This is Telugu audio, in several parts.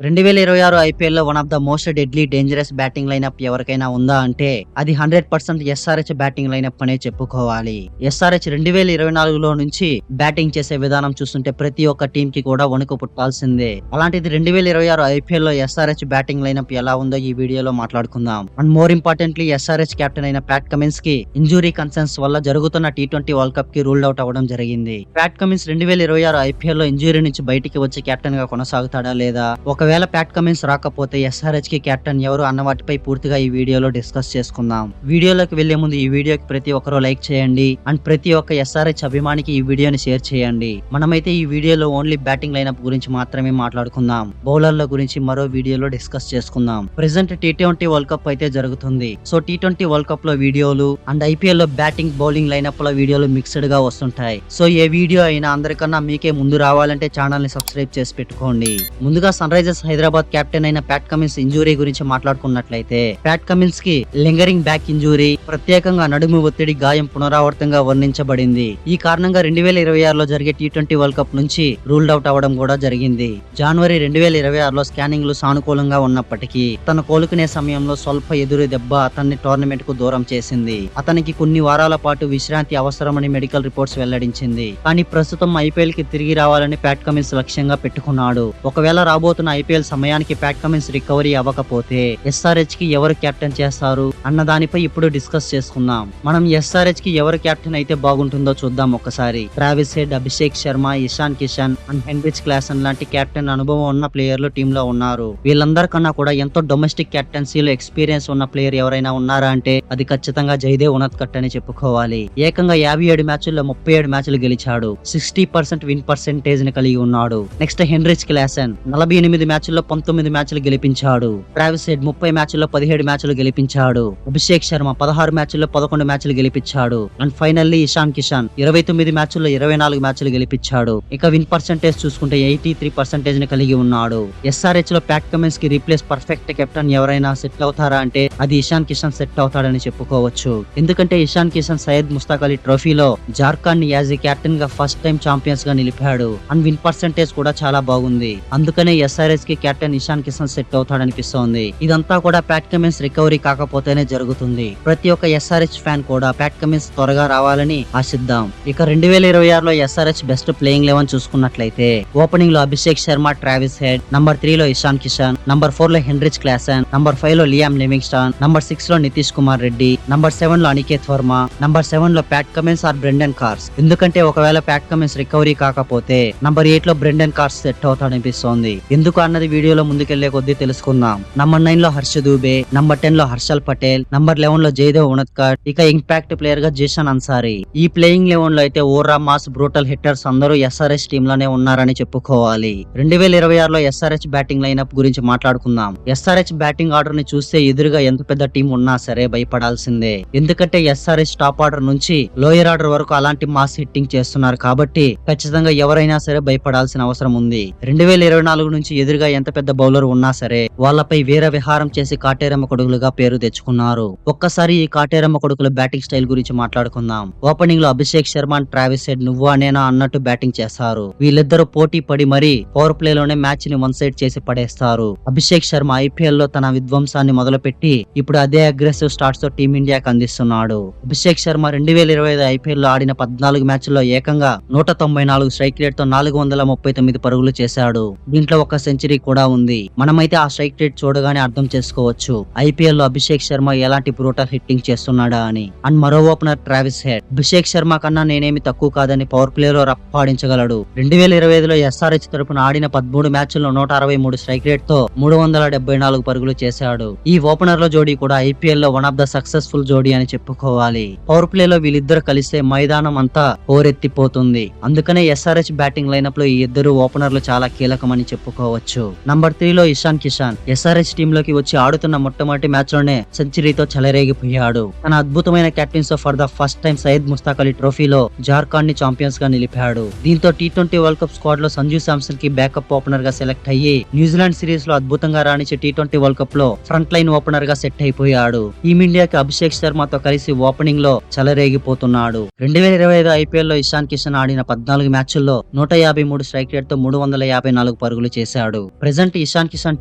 2026 ఐపీఎల్ లో one of the most deadly dangerous batting lineup ఎవరికైనా ఉందా అంటే అది 100% ఎస్ఆర్హెచ్ బ్యాటింగ్ లైనప్ అనే చెప్పుకోవాలి. ఎస్ఆర్హెచ్ 2024లో నుంచి బ్యాటింగ్ చేసే విధానం చూస్తుంటే ప్రతి ఒక్క టీం కి కూడా వణుకు పుట్టాల్సిందే. అలాంటిది 2026 ఐపీఎల్ లో ఎస్ఆర్హెచ్ బ్యాటింగ్ లైనప్ ఎలా ఉందో ఈ వీడియోలో మాట్లాడుకుందాం. And more importantly SRH captain అయిన ప్యాట్ కమిన్స్ కి ఇంజురీ కన్సర్న్స్ వల్ల జరుగుతున్న T20 వరల్డ్ కప్ కి రూల్డ్ అవుట్ అవ్వడం జరిగింది. ప్యాట్ కమిన్స్ 2026 ఐపీఎల్ లో ఇంజురీ నుంచి బయటికి వచ్చి కెప్టెన్ గా కొనసాగుతాడా లేదా, ఒకవేళ ప్యాట్ కమిన్స్ రాకపోతే ఎస్ఆర్హెచ్ కి కెప్టెన్ ఎవరు అన్న వాటిపై పూర్తిగా ఈ వీడియోలో డిస్కస్ చేసుకుందాం. వీడియోలోకి వెళ్లే ముందు ఈ వీడియోకి ప్రతి ఒక్కరూ లైక్ చేయండి అండ్ ప్రతి ఒక్క ఎస్ఆర్హెచ్ అభిమానికి ఈ వీడియోని షేర్ చేయండి. మనమైతే ఈ వీడియోలో ఓన్లీ బ్యాటింగ్ లైనప్ గురించి మాత్రమే మాట్లాడుకుందాం. బౌలర్ల గురించి మరో వీడియోలో డిస్కస్ చేసుకుందాం. ప్రెసెంట్ T20 వరల్డ్ కప్ అయితే జరుగుతుంది. సో T20 వరల్డ్ కప్ లో వీడియోలు అండ్ ఐపీఎల్ లో బ్యాటింగ్ బౌలింగ్ లైనప్ లో వీడియోలు మిక్స్డ్ గా వస్తుంటాయి. సో ఏ వీడియో అయినా అందరికన్నా మీకే ముందు రావాలంటే ఛానల్ ని సబ్స్క్రైబ్ చేసి పెట్టుకోండి. ముందుగా సన్ రైజర్స్ హైదరాబాద్ కెప్టెన్ అయిన ప్యాట్ కమిన్స్ ఇంజురీ గురించి మాట్లాడుకున్నట్లయితే ప్యాట్ కమిన్స్ కి లింగరింగ్ బ్యాక్ ఇంజురీ, ప్రత్యేకంగా నడుము ఒత్తిడి గాయం పునరావృతంగా వర్ణించబడింది. ఈ కారణంగా 2026లో జరిగే T20 వరల్డ్ కప్ నుంచి రూల్డ్ అవుట్ అవ్వడం కూడా జరిగింది. జనవరి 2026లో స్కానింగ్లు సానుకూలంగా ఉన్నప్పటికీ తన కోలుకునే సమయంలో స్వల్ప ఎదురు దెబ్బ అతన్ని టోర్నమెంట్ కు దూరం చేసింది. అతనికి కొన్ని వారాల పాటు విశ్రాంతి అవసరమని మెడికల్ రిపోర్ట్స్ వెల్లడించింది. కానీ ప్రస్తుతం ఐపీఎల్ కి తిరిగి రావాలని ప్యాట్ కమిన్స్ లక్ష్యంగా పెట్టుకున్నాడు. ఒకవేళ రాబోతున్న ఐపీఎల్ సమయానికి ప్యాట్ కమిన్స్ రికవరీ అవ్వకపోతే ఎస్ఆర్హెచ్ కి ఎవరు కెప్టెన్ చేస్తారు అన్న దానిపై ఇప్పుడు డిస్కస్ చేసుకుందాం. మనం ఎస్ఆర్హెచ్ కి ఎవరు కెప్టెన్ అయితే బాగుంటుందో చూద్దాం ఒక్కసారి. Travis head, Abhishek Sharma, Ishan Kishan and Heinrich Klaasen లాంటి కెప్టెన్ అనుభవం ఉన్న ప్లేయర్లు టీమ్ లో ఉన్నారు. వీళ్ళందరికన్నా కూడా ఎంతో డొమెస్టిక్ కెప్టెన్సీలో ఎక్స్పీరియన్స్ ఉన్న ప్లేయర్ ఎవరైనా ఉన్నారా అంటే అది ఖచ్చితంగా జైదేవ్ ఉనద్కట్ అని చెప్పుకోవాలి. ఏకంగా 57 మ్యాచ్ల్లో 37 మ్యాచ్లు గెలిచాడు. 60% విన్ పర్సెంటేజ్ ని కలిగి ఉన్నాడు. నెక్స్ట్ హెన్రిచ్ క్లాసన్ 48 మ్యాచ్ల్లో 19 మ్యాచ్లు గెలిపించాడు. ట్రావిస్ హెడ్ 30 మ్యాచ్ల్లో 17 మ్యాచ్లు గెలిపించాడు. అభిషేక్ శర్మ 16 మ్యాచ్ల్లో 11 మ్యాచ్లు గెలిపించాడు. అండ్ ఫైనల్లీ ఇషాన్ కిషన్ 29 మ్యాచ్ల్లో 24 మ్యాచ్లు గెలిపించాడు. ఇక విన్ పర్సెంటేజ్ చూసుకుంటే 83% ని కలిగి ఉన్నాడు. ఎస్ఆర్హెచ్ లో ప్యాట్ కమిన్స్ కి రీప్లేస్ పర్ఫెక్ట్ కెప్టెన్ ఎవరైనా సెట్ అవుతారా అంటే అది ఇషాన్ కిషన్ సెట్ అవుతాడని చెప్పుకోవచ్చు. ఎందుకంటే ఇషాన్ కిషన్ సయ్యద్ ముస్తాక్ అలీ ట్రోఫీలో జార్ఖండ్ ని యాజ్ ఏ కెప్టెన్ గా ఫస్ట్ టైం ఛాంపియన్స్ గా నిలిపాడు. అండ్ విన్ పర్సెంటేజ్ కూడా చాలా బాగుంది. అందుకనే ఎస్ఆర్హెచ్ కి కెప్టెన్ ఇషాన్ కిషన్ సెట్ అవుతాడనిపిస్తోంది. ఇదంతా కూడా ప్యాట్ కమిన్స్ రికవరీ కాకపోతేనే జరుగుతుంది. ప్రతి ఒక్క ఎస్ఆర్హెచ్ ఫ్యాన్ కూడా ప్యాట్ కమిన్స్ త్వరగా రావాలని ఆశిద్దాం. ఇక 2026లో ఎస్ఆర్హెచ్ బెస్ట్ ప్లేయింగ్ 11 చూసుకున్నట్లయితే ఓపెనింగ్ లో Abhishek Sharma, Travis head, number 3 లో ఇషాన్ కిషన్, నంబర్ 4 లో హెన్రిచ్ క్లాసన్, నంబర్ 5 లో లియామ్ లివింగ్స్టన్, నంబర్ 6 లో నితీష్ కుమార్ రెడ్డి, నంబర్ 7 లో అనికేత్ వర్మ, నంబర్ 7 లో Pat Cummins or Brendon Carse. ఎందుకంటే ఒకవేళ ప్యాట్ కమిన్స్ రికవరీ కాకపోతే నంబర్ 8 లో బ్రెండన్ కార్స్ సెట్ అవుతాడనిపిస్తోంది. ఎందుకు అన్నది వీడియోలో ముందుకెళ్లే కొద్దీ తెలుసుకుందాం. నంబర్ 9 లో హర్ష దూబే, నంబర్ 10 లో హర్షల్ పటేల్, నంబర్ 11 లో జైదేవ్ ఉనద్కట్, ఇక ఇంపాక్ట్ ప్లేయర్ గా జీషన్ అన్సారీ. ఈ ప్లేయింగ్ 11 లో అయితే ఓరా మాస్ బ్రూటల్ హిట్టర్స్ అందరూ ఎస్ఆర్హెచ్ టీమ్ లోనే ఉన్నారని చెప్పుకోవాలి. 2026లో ఎస్ఆర్హెచ్ బ్యాటింగ్ లైనప్ గురించి మాట్లాడుకుందాం. ఎస్ఆర్హెచ్ బ్యాటింగ్ ఆర్డర్ ని చూస్తే ఎదురుగా ఎంత పెద్ద టీం ఉన్నా సరే భయపడాల్సిందే. ఎందుకంటే ఎస్ఆర్హెచ్ టాప్ ఆర్డర్ నుంచి లోయర్ ఆర్డర్ వరకు అలాంటి మాస్ హిట్టింగ్ చేస్తున్నారు కాబట్టి ఖచ్చితంగా ఎవరైనా సరే భయపడాల్సిన అవసరం ఉంది. 2024 నుంచి ఎదురుగా ఎంత పెద్ద బౌలర్ ఉన్నా సరే వాళ్ళపై వీర విహారం చేసి కాటేరమ్మ కొడుకులుగా పేరు తెచ్చుకున్నారు. ఒక్కసారి ఈ కాటేరమ్మ కొడుకుల బ్యాటింగ్ స్టైల్ గురించి మాట్లాడుకుందాం. ఓపెనింగ్ లో అభిషేక్ శర్మ, ట్రావిస్ హెడ్ నువ్వా నేనా అన్నట్టు బ్యాటింగ్ చేస్తారు. వీళ్ళిద్దరూ పోటీ పడి మరీ పవర్ ప్లే లోనే మ్యాచ్ ని వన్ సైడ్ చేసి పడేస్తారు. అభిషేక్ శర్మ ఐపీఎల్ లో తన విధ్వంసాన్ని మొదలుపెట్టి ఇప్పుడు అదే అగ్రెసివ్ స్టార్ట్స్ తో టీమిండియాకి అందిస్తున్నాడు. అభిషేక్ శర్మ 2025 ఐపీఎల్ లో ఆడిన 14 మ్యాచ్ల్లో ఏకంగా 194 స్ట్రైక్ రేట్ తో 439 పరుగులు చేశాడు. దీంట్లో ఒక సెంచరీ కూడా ఉంది. మనమైతే ఆ స్ట్రైక్ రేట్ చూడగానే అర్థం చేసుకోవచ్చు ఐపీఎల్ లో అభిషేక్ శర్మ ఎలాంటి బ్రూటల్ హిట్టింగ్ చేస్తున్నాడా అని. అండ్ మరో opener Travis head Abhishek Sharma కన్నా నేనేమి తక్కువ కాదని పవర్ ప్లే లో రప్పాడించగలడు. 2025లో ఎస్ఆర్హెచ్ తరపున ఆడిన 13 మ్యాచ్ల్లో 163 స్ట్రైక్ రేట్ తో 374 పరుగులు చేశాడు. ఈ ఓపెనర్ లో జోడీ కూడా ఐపీఎల్ లో వన్ ఆఫ్ ద సక్సెస్ఫుల్ జోడీ అని చెప్పుకోవాలి. పవర్ ప్లే లో వీళ్ళిద్దరు కలిస్తే మైదానం అంతా హోరెత్తిపోతుంది. అందుకనే ఎస్ఆర్హెచ్ బ్యాటింగ్ లైనప్ లో ఈ ఇద్దరు ఓపెనర్లు చాలా కీలకమని చెప్పుకోవచ్చు. నంబర్ 3 లో ఇషాన్ కిషన్ ఎస్ఆర్హెచ్ టీమ్ లోకి వచ్చి ఆడుతున్న మొట్టమొదటి మ్యాచ్ లోనే సెంచరీతో చెలరేగిపోయాడు. తన అద్భుతమైన కెప్టెన్స్ తో for the first time Syed Mushtaq Ali ట్రోఫీలో జార్ఖండ్ ని ఛాంపియన్స్ గా నిలిపాడు. దీంతో T20 వరల్డ్ కప్ స్క్వాడ్ లో సంజు శాంసన్ కి బ్యాకప్ ఓపెనర్ గా సెలెక్ట్ అయ్యి న్యూజిలాండ్ సిరీస్ లో అద్భుతంగా రాణించి T20 వరల్డ్ కప్ లో ఫ్రంట్ లైన్ ఓపెనర్ గా సెట్ అయిపోయాడు. టీమిండియాకి అభిషేక్ శర్మతో కలిసి ఓపెనింగ్ లో చెలరేగిపోతున్నాడు. 2025 ఐపీఎల్ లో ఇషాన్ కిషన్ ఆడిన 14 మ్యాచ్ల్లో 153 స్ట్రైక్ రేట్ తో 354 పరుగులు చేశాడు. ప్రెసెంట్ ఇషాన్ కిషన్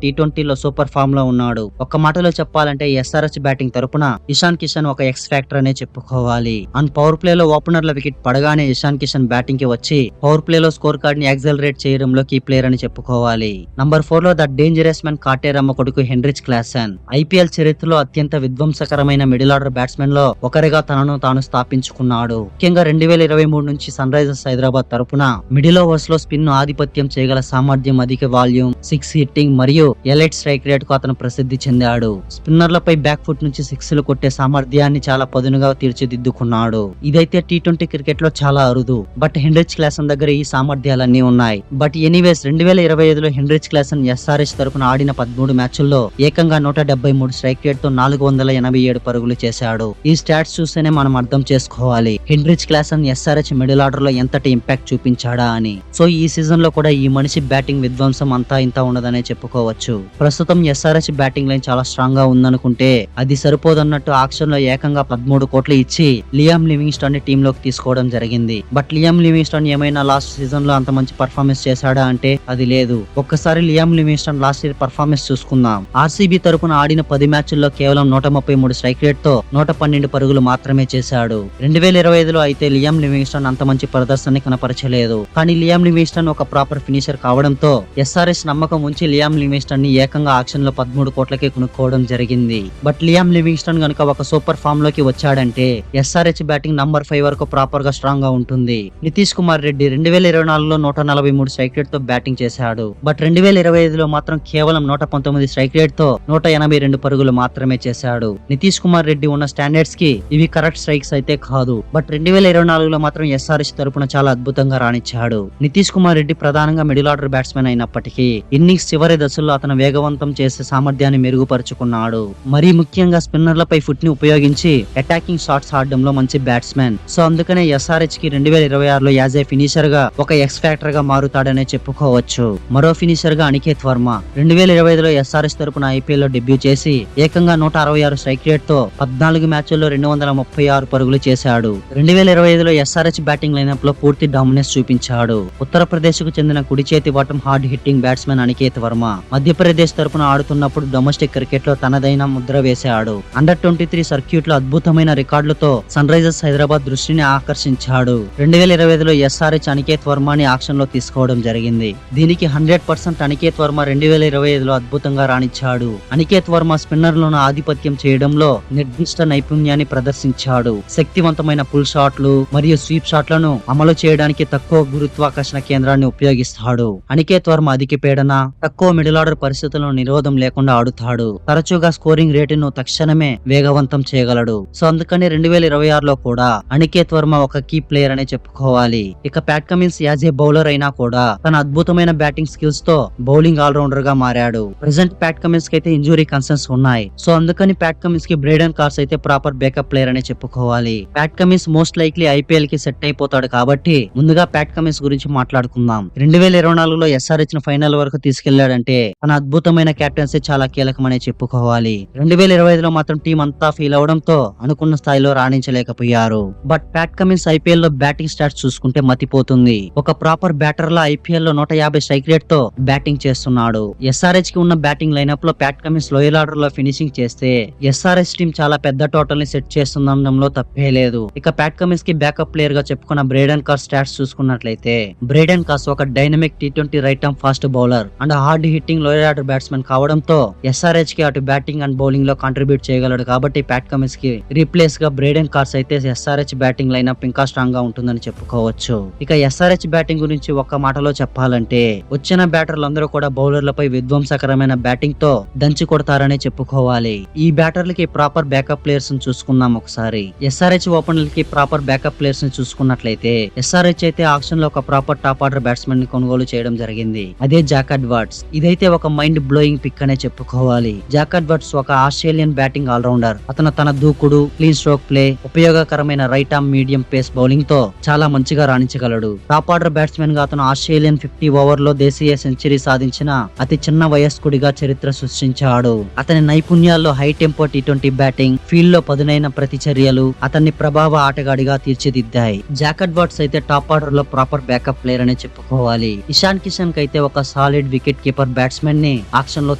T20లో సూపర్ ఫామ్ లో ఉన్నాడు. ఒక్క మాటలో చెప్పాలంటే SRH బ్యాటింగ్ తరపున ఇషాన్ కిషన్ ఒక ఎక్స్ ఫ్యాక్టర్ అనే చెప్పుకోవాలి. అండ్ పవర్ ప్లే లో ఓపెనర్ల వికెట్ పడగానే ఇషాన్ కిషన్ బ్యాటింగ్ కి వచ్చి పవర్ ప్లే లో స్కోర్ కార్డ్ ని యాక్సలరేట్ చేయడంలో కీ ప్లేయర్ అని చెప్పుకోవాలి. నంబర్ 4 లో ద డేంజరస్ మ్యాన్ కాటేరమ్మ కొడుకు హెన్రిచ్ క్లాసెన్. IPL చరిత్రలో అత్యంత విధ్వంసకరమైన మిడిల్ ఆర్డర్ బ్యాట్స్మెన్ లో ఒకరిగా తనను తాను స్థాపించుకున్నాడు. ముఖ్యంగా 2023 నుంచి సన్ రైజర్స్ హైదరాబాద్ తరపున మిడిల్ ఓవర్స్ లో స్పిన్ ఆధిపత్యం చేయగల సామర్థ్యం, అధిక వాల్యూమ్, 6 హిట్టింగ్ మరియు ఎలైట్ స్ట్రైక్ రేట్ కు అతను ప్రసిద్ధి చెందాడు. స్పిన్నర్లపై బ్యాక్ ఫుట్ నుంచి 6లు కొట్టే సామర్థ్యాన్ని చాలా పదునుగా తీర్చిదిద్దుకున్నాడు. ఇదైతే T20 క్రికెట్ లో చాలా అరుదు. బట్ హెన్రిచ్ క్లాసెన్ దగ్గర ఈ సామర్థ్యాలన్నీ ఉన్నాయి. బట్ ఎనీవేస్ 2025లో హెన్రిచ్ క్లాసెన్ SRH తరపున ఆడిన 13 మ్యాచ్ల్లో ఏకంగా 173 స్ట్రైక్ రేట్ తో 487 పరుగులు చేశాడు. ఈ స్టాట్స్ చూస్తేనే మనం అర్థం చేసుకోవాలి Heinrich Klaasen SRH middle order లో ఎంతటి ఇంపాక్ట్ చూపించాడా అని. సో ఈ సీజన్ లో కూడా ఈ మనిషి బ్యాటింగ్ విధ్వంసం అంతా ఇంత ఉండదనే చెప్పుకోవచ్చు. ప్రస్తుతం SRH బ్యాటింగ్ లైన్ చాలా స్ట్రాంగ్ గా ఉందనుకుంటే అది సరిపోదన్నట్టు ఆక్షన్ లో ఏకంగా 13 కోట్లు ఇచ్చి లియామ్ లివింగ్స్టన్ ని టీమ్ లోకి తీసుకోవడం జరిగింది. బట్ లియామ్ లివింగ్స్టన్ ఏమైనా లాస్ట్ సీజన్ లో అంత మంచి పర్ఫార్మెన్స్ చేశాడా అంటే అది లేదు. ఒక్కసారి Liam Livingstone last year performance చూసుకుందాం. RCB తరపున ఆడిన 10 మ్యాచ్ల్లో కేవలం 133 స్ట్రైక్ రేట్ తో 112 పరుగులు మాత్రమే చేశాడు. 2025లో అయితే లియామ్ లివింగ్స్టన్ అంత మంచి ప్రదర్శన కనపరచలేదు. కానీ లియామ్ లివింగ్స్టన్ ఒక ప్రాపర్ ఫినిషర్ కావడంతో SRH నమ్మకం ఉంచి లియామ్ లివింగ్స్టన్ ని ఏకంగా ఆక్షన్ లో 13 కోట్లకే కొనుక్కోవడం జరిగింది. బట్ లియామ్ లివింగ్స్టన్ గనుక ఒక సూపర్ ఫామ్ లోకి వచ్చాడంటే SRH బ్యాటింగ్ నంబర్ 5 వరకు ప్రాపర్ గా స్ట్రాంగ్ గా ఉంటుంది. నితీష్ కుమార్ రెడ్డి 2024లో 143 స్ట్రైక్ రేట్ తో బ్యాటింగ్ చేశాడు. బట్ 2025లో మాత్రం కేవలం 119 స్ట్రైక్ రేట్ తో 182 పరుగులు మాత్రమే చేశాడు. నితీష్ కుమార్ రెడ్డి ఉన్న స్టాండర్డ్స్ కి ఇవి కరెక్ట్ స్ట్రైక్స్ అయితే కాదు. బట్ 2024లో మాత్రం SRH తరపున చాలా అద్భుతంగా రాణించాడు. నితీష్ కుమార్ రెడ్డి ప్రధానంగా మిడిల్ ఆర్డర్ బ్యాట్స్మెన్ అయినప్పటికీ ఇన్నింగ్స్ చివరి దశల్లో అతను వేగవంతం చేసే సామర్థ్యాన్ని మెరుగుపరుచుకున్నాడు. మరీ ముఖ్యంగా స్పిన్నర్లపై ఫుట్ ని ఉపయోగించి అటాకింగ్ షాట్స్ ఆడడంలో మంచి బ్యాట్స్మెన్. సో అందుకనే SRH కి 2026లో యాజ్ ఏ ఫినిషర్ గా ఒక ఎక్స్ ఫ్యాక్టర్ గా మారుతాడనే చెప్పుకోవచ్చు. మరో ఫినిషర్ గా అనికేత్ వర్మ 2025లో SRH తరపున IPL లో డెబ్యూ చేసి ఏకంగా 166 స్ట్రైక్ రేట్ తో 14 మ్యాచ్ల్లో 236 పరుగులు చేశాడు. 2025లో SRH బ్యాటింగ్ లైనప్ లో పూర్తి డామినెన్స్ చూపించాడు. ఉత్తరప్రదేశ్ కు చెందిన కుడి చేతి వాటం hard hitting batsmen Aniket Varma Madhya Pradesh తరపున ఆడుతున్నప్పుడు డొమెస్టిక్ క్రికెట్ లో తనదైన ముద్ర వేశాడు. అండర్ 23 సర్క్యూట్ లో అద్భుతమైన రికార్డులతో సన్ రైజర్స్ హైదరాబాద్ దృష్టిని ఆకర్షించాడు. 2025లో SRH అనికేత్ వర్మని ఆక్షన్ లో తీసుకోవడం జరిగింది. దీనికి 100% అనికేత్ వర్మ 2025లో అద్భుతంగా రాణించాడు. అనికేత్ వర్మ స్పిన్నర్లను ఆధిపత్యం చేయడంలో నిర్దిష్ట నైపుణ్యాన్ని ప్రదర్శించాడు. శక్తివంతమైన పుల్ షాట్లు మరియు స్వీప్ షాట్లను అమలు చేయడానికి తక్కువ గురుత్వాకర్షణ కేంద్రాన్ని ఉపయోగిస్తాడు. అనికేత్ వర్మ అధిక పీడన, తక్కువ మిడిల్ ఆర్డర్ పరిస్థితులను నిరోధం లేకుండా ఆడుతాడు. తరచుగా స్కోరింగ్ రేటును తక్షణమే వేగవంతం చేయగలడు. సో అందుకని 2026లో కూడా అనికేత్ వర్మ ఒక కీ ప్లేయర్ అనే చెప్పుకోవాలి. ఇక Pat Cummins as a bowler అయినా కూడా తన అద్భుతమైన బ్యాటింగ్ స్కిల్స్ తో బౌలింగ్ ఆల్రౌండర్ గా మారాడు. ప్రెసెంట్ ప్యాట్ కమిన్స్ కి అయితే ఇంజురీ కన్సర్న్స్ ఉన్నాయి. సో అందుకని ప్యాట్ కమిన్స్ కి బ్రేడన్ కార్స్ అయితే ప్రాపర్ బ్యాకప్ ప్లేయర్ అనే చెప్పుకోవాలి. Pat Cummins most likely IPL కి సెట్ అయిపోతాడు కాబట్టి ముందుగా ప్యాట్ కమిన్స్ గురించి మాట్లాడుకుందాం. 2024లో SRH ను ఫైనల్ వరకు తీసుకెళ్లాడంటే తన అద్భుతమైన కెప్టెన్సీ చాలా కీలకమనే చెప్పుకోవాలి. 2025లో మాత్రం టీం అంతా ఫీల్ అవడంతో అనుకున్న స్థాయిలో రాణించలేకపోయారు. బట్ ప్యాట్ కమిన్స్ IPL లో బ్యాటింగ్ స్టాట్స్ చూసుకుంటే మతిపోతుంది. ఒక ప్రాపర్ బ్యాటర్ లా IPL లో 150 స్ట్రైక్ రేట్ తో బ్యాటింగ్ చేస్తున్నాడు. SRH కి ఉన్న బ్యాటింగ్ లైనప్ లో ప్యాట్ కమిన్స్ లోయర్ ఆర్డర్ లో ఫినిషింగ్ చేస్తే SRH టీం చాలా పెద్ద టోటల్ ని సెట్ చేస్తుండడంలో తప్పే లేదు. ఇక ప్యాట్ కమిన్స్ కి బ్యాకప్ ప్లేయర్ గా చెప్పుకున్న బ్రేడన్ కాస్ స్టాట్స్ చూసుకున్నట్లయితే బ్రేడన్ కాస్ ఒక dynamic T20 right arm fast bowler and hard hitting lower order batsmen కావడంతో SRH కి అటు బ్యాటింగ్ అండ్ బౌలింగ్ లో కాంట్రిబ్యూట్ చేయగలడు. కాబట్టి ప్యాట్ కమిన్స్ కి రీప్లేస్ గా బ్రేడన్ కార్స్ అయితే SRH బ్యాటింగ్ లైనప్ ఇంకా స్ట్రాంగ్ గా ఉంటుందని చెప్పుకోవచ్చు. ఇక SRH బ్యాటింగ్ గురించి ఒక్క మాటలో చెప్పాలంటే వచ్చిన బ్యాటర్లందరూ కూడా బౌలర్లపై విధ్వంసకరమైన బ్యాటింగ్ తో దంచి కొడతారనే చెప్పుకోవాలి. ఈ బ్యాటర్లకి ప్రాపర్ బ్యాకప్ ప్లేయర్స్ ని చూసుకుందాం ఒకసారి. SRH ఓపెనర్లకి ప్రాపర్ బ్యాకప్ ప్లేయర్స్ ని చూసుకున్నట్లయితే SRH అయితే ఆక్షన్ లో ఒక ప్రాపర్ టాప్ ఆర్డర్ బ్యాట్స్మెన్ ని కొనుగోలు చేయడం జరిగింది. అదే జాక్ ఎడ్వర్డ్స్. ఇదైతే ఒక మైండ్ బ్లోయింగ్ పిక్ అనే చెప్పుకోవాలి. జాక్ ఎడ్వర్డ్స్ ఒక ఆస్ట్రేలియన్ బ్యాటింగ్ ఆల్రౌండర్. అతను తన దూకుడు, క్లీన్ స్ట్రోక్ ప్లే, ఉపయోగకరమైన right arm medium pace bowling తో చాలా మంచిగా రాణించగలడు. టాప్ ఆర్డర్ బ్యాట్స్మెన్ గా అతను ఆస్ట్రేలియన్ 50 ఓవర్లో దేశీయ సెంచరీ సాధించిన అతి చిన్న వయస్కుడిగా చరిత్ర సృష్టించాడు. అతని నైపుణ్యాల్లో high tempo T20 batting, field లో పదునైన ప్రతిచర్యలు అతన్ని ప్రభావ ఆటగాడిగా తీర్చిదిద్దాయి. జాక్ ఎడ్వర్డ్స్ అయితే టాప్ ఆర్డర్ లో ప్రాపర్ బ్యాకప్ ప్లేయర్ అనే చెప్పుకోవాలి. ఇషాన్ కిషన్ కి అయితే ఒక solid solid wicket keeper batsmen ని ఆక్షన్ లో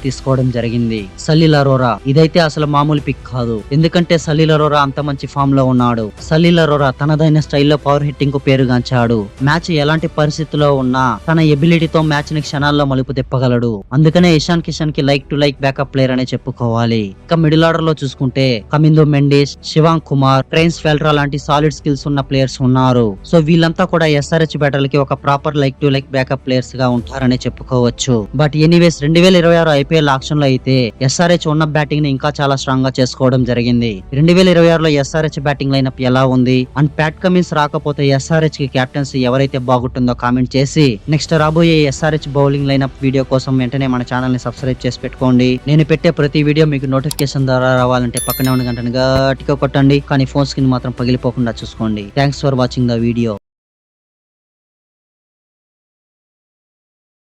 తీసుకోవడం జరిగింది. సలీల్ అరోరా ఇదైతే అసలు మామూలు పిక్ కాదు. ఎందుకంటే సలీల్ అరోరా అంత మంచి ఫామ్ లో ఉన్నాడు. సలీల్ అరోరా తనదైన స్టైల్లో పవర్ హిట్టింగ్ కు పేరుగాంచాడు. మ్యాచ్ ఎలాంటి పరిస్థితిలో ఉన్నా తన ఎబిలిటీతో మ్యాచ్ ని క్షణాల్లో మలుపు తిప్పగలడు. అందుకనే ఇషాన్ కిషన్ కి like to like backup player అనే చెప్పుకోవాలి. ఇక మిడిల్ ఆర్డర్ లో చూసుకుంటే కమిందో మెండిస్, శివాంగ్ కుమార్, ట్రైన్స్ ఫెల్ట్రా లాంటి సాలిడ్ స్కిల్స్ ఉన్న ప్లేయర్స్ ఉన్నారు. సో వీళ్ళంతా కూడా ఎస్ఆర్హెచ్ బ్యాటర్లకి ఒక proper like to like backup players గా ఉంటారని చెప్పుకోవచ్చు. బట్ ఎనీవేస్ 2026 ఐపీఎల్ ఆక్షన్ లో అయితే ఎస్ఆర్హెచ్ ఉన్న బ్యాటింగ్ ని ఇంకా చాలా స్ట్రాంగ్ గా చేసుకోవడం జరిగింది. 2026లో ఎస్ఆర్హెచ్ బ్యాటింగ్ లైనప్ ఎలా ఉంది అండ్ ప్యాట్ కమిన్స్ రాకపోతే ఎస్ఆర్హెచ్ కి కెప్టెన్సీ ఎవరైతే బాగుంటుందో కామెంట్ చేసి నెక్స్ట్ రాబోయే ఎస్ఆర్హెచ్ బౌలింగ్ లైనప్ వీడియో కోసం వెంటనే మన ఛానల్ ని సబ్స్క్రైబ్ చేసి పెట్టుకోండి. నేను పెట్టే ప్రతి వీడియో మీకు నోటిఫికేషన్ ద్వారా రావాలంటే పక్కనే ఉన్న గంటను గట్టిగా కొట్టండి. కానీ ఫోన్ స్క్రీన్ మాత్రం పగిలిపోకుండా చూసుకోండి. Thanks for watching the video.